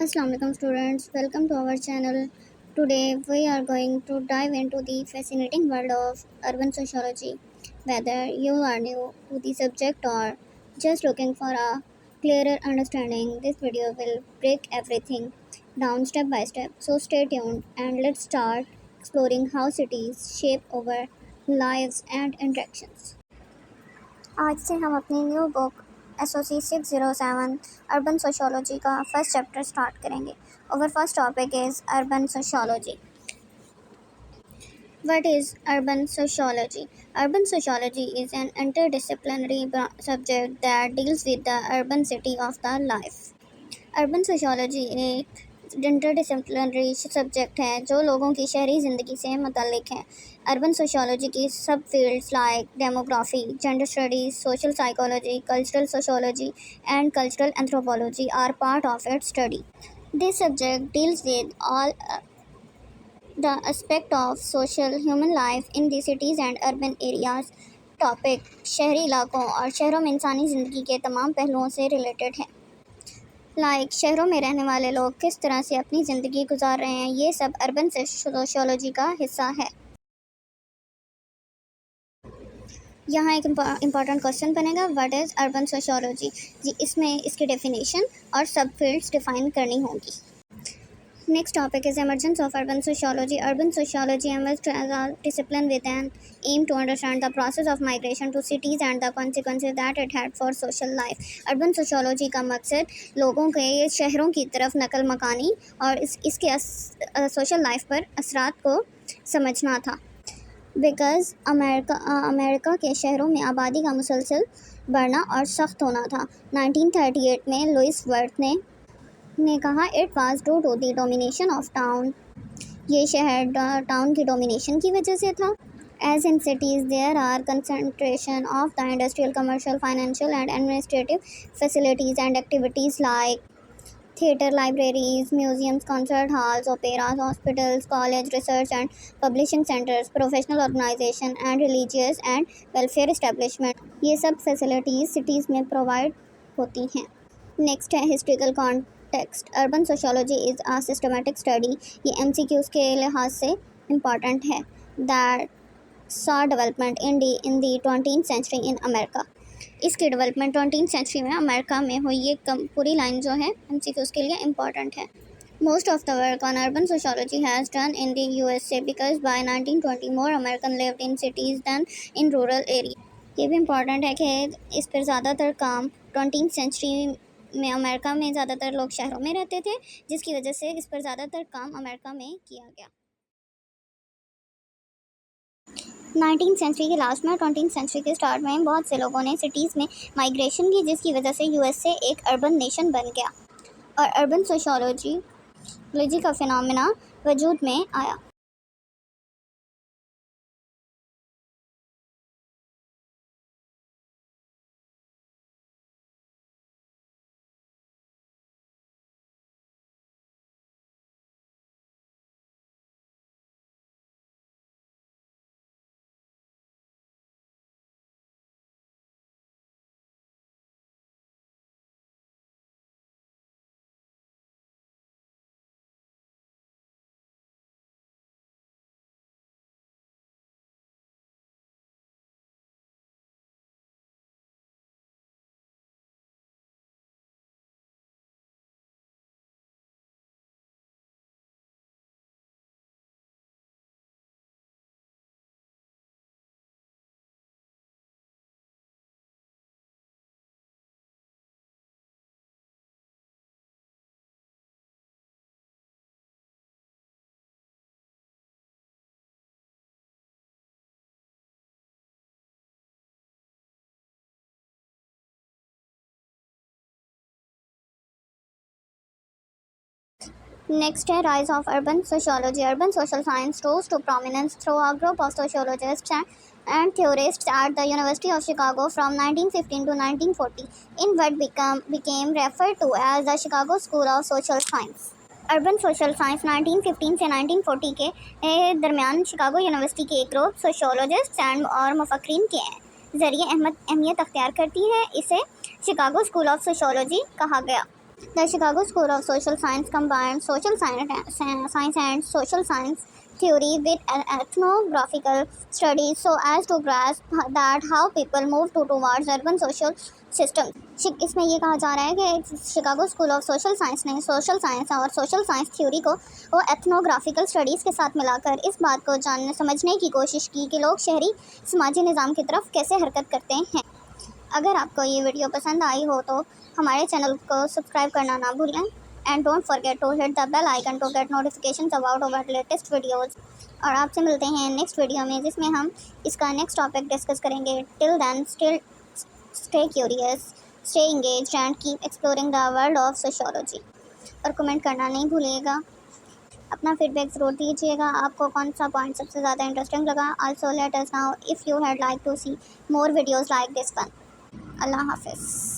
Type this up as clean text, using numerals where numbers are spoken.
Assalamu alaikum students, welcome to our channel. Today we are going to dive into the fascinating world of urban sociology. Whether you are new to the subject or just looking for a clearer understanding, this video will break everything down step by step. So stay tuned and let's start exploring how cities shape our lives and interactions. आज से हम अपनी new book SOC 607 urban sociology का first chapter start करेंगे. Our first topic is urban sociology. What is urban sociology? Urban sociology is an interdisciplinary subject that deals with the urban city of the life. Urban sociology एक interdisciplinary subject है जो लोगों की शहरी ज़िंदगी से मुतल्लिक है. अर्बन सोशियोलॉजी की सब fields like demography, gender studies, social psychology, cultural sociology and cultural anthropology are part of its study. This subject deals with all the aspect of social human life in the cities and urban areas. Topic शहरी इलाकों और शहरों में इंसानी ज़िंदगी के तमाम पहलुओं से रिलेटेड है. शहरों में रहने वाले लोग किस तरह से अपनी ज़िंदगी गुजार रहे हैं, ये सब अर्बन सोशियोलॉजी का हिस्सा है. यहाँ एक इम्पॉर्टेंट क्वेश्चन बनेगा, व्हाट इज़ अर्बन सोशियोलॉजी जी. इसमें इसकी डेफिनेशन और सब फील्ड्स डिफाइन करनी होगी. Next topic is emergence of urban sociology. Urban sociology emerged as a discipline with an aim to understand the process of migration to cities and the consequences that it had for social life. Urban sociology का मकसद लोगों के शहरों की तरफ नकल मकानी और इसके सोशल लाइफ पर असरात को समझना था. बिकॉज अमेरिका के शहरों में आबादी का मुसलसल बढ़ना और सख्त होना था. 1938 में लुइस वर्थ ने कहा it was due to the domination of town. ये शहर टाउन की डोमिनेशन की वजह से था. As in cities there are concentration of the industrial, commercial, financial and administrative facilities and activities like theatre, libraries, museums, concert halls, operas, hospitals, college, research and publishing centers, professional organization and religious and welfare establishment. ये सब facilities cities में provide होती हैं. Next है historical context. Urban sociology is a systematic study. ये MCQs के लिहाज से important है. That saw development in the 20th century in America. इसकी डेवलपमेंट 20th सेंचुरी में अमेरिका में हुई. ये पूरी लाइन जो है MCQs के लिए इम्पॉर्टेंट है. Most of the work on urban sociology has done in the USA because by 1920 more American lived in cities than in rural area. ये भी इम्पॉर्टेंट है कि इस पर ज़्यादातर काम 20th सेंचुरी में अमेरिका में ज़्यादातर लोग शहरों में रहते थे, जिसकी वजह से इस पर ज़्यादातर काम अमेरिका में किया गया. 19th सेंचुरी के लास्ट में और 20th सेंचुरी के स्टार्ट में बहुत से लोगों ने सिटीज़ में माइग्रेशन की, जिसकी वजह से USA एक अर्बन नेशन बन गया और अर्बन सोशियोलॉजी का फिनोमेना वजूद में आया. Next है rise of urban sociology. Urban social science rose to prominence through a group of sociologists and theorists at the University of Chicago from 1915 to 1940 in what became referred to as the Chicago School of Social Science. Urban social science 1915 से 1940 के दरमियान Chicago university के एक group sociologist और मुफक्रीन के ज़रिए अहमियत अख्तियार करती है. इसे शिकागो स्कूल ऑफ सोशियोलॉजी कहा गया. The Chicago School of Social Science combined social science and social science theory with ethnographical studies so as to grasp that how people move towards urban social systems. इसमें ये कहा जा रहा है कि Chicago school of social science ने social science और social science theory को वो एथनोग्राफिकल स्टडीज़ के साथ मिलाकर इस बात को जानने समझने की कोशिश की कि लोग शहरी समाजी निज़ाम की तरफ कैसे हरकत करते हैं। अगर आपको ये वीडियो पसंद आई हो तो हमारे चैनल को सब्सक्राइब करना ना भूलें and don't forget to hit the bell icon to get notifications about our latest videos. और आपसे मिलते हैं नेक्स्ट वीडियो में जिसमें हम इसका नेक्स्ट टॉपिक डिस्कस करेंगे। Till then still stay curious, stay engaged and keep exploring the world of sociology. और कमेंट करना नहीं भूलिएगा। अपना फीडबैक ज़रूर दीजिएगा, आपको कौन सा पॉइंट सबसे ज़्यादा इंटरेस्टिंग लगा। Also let us now if you had like to see more videos like this one. Allah हाफिज़।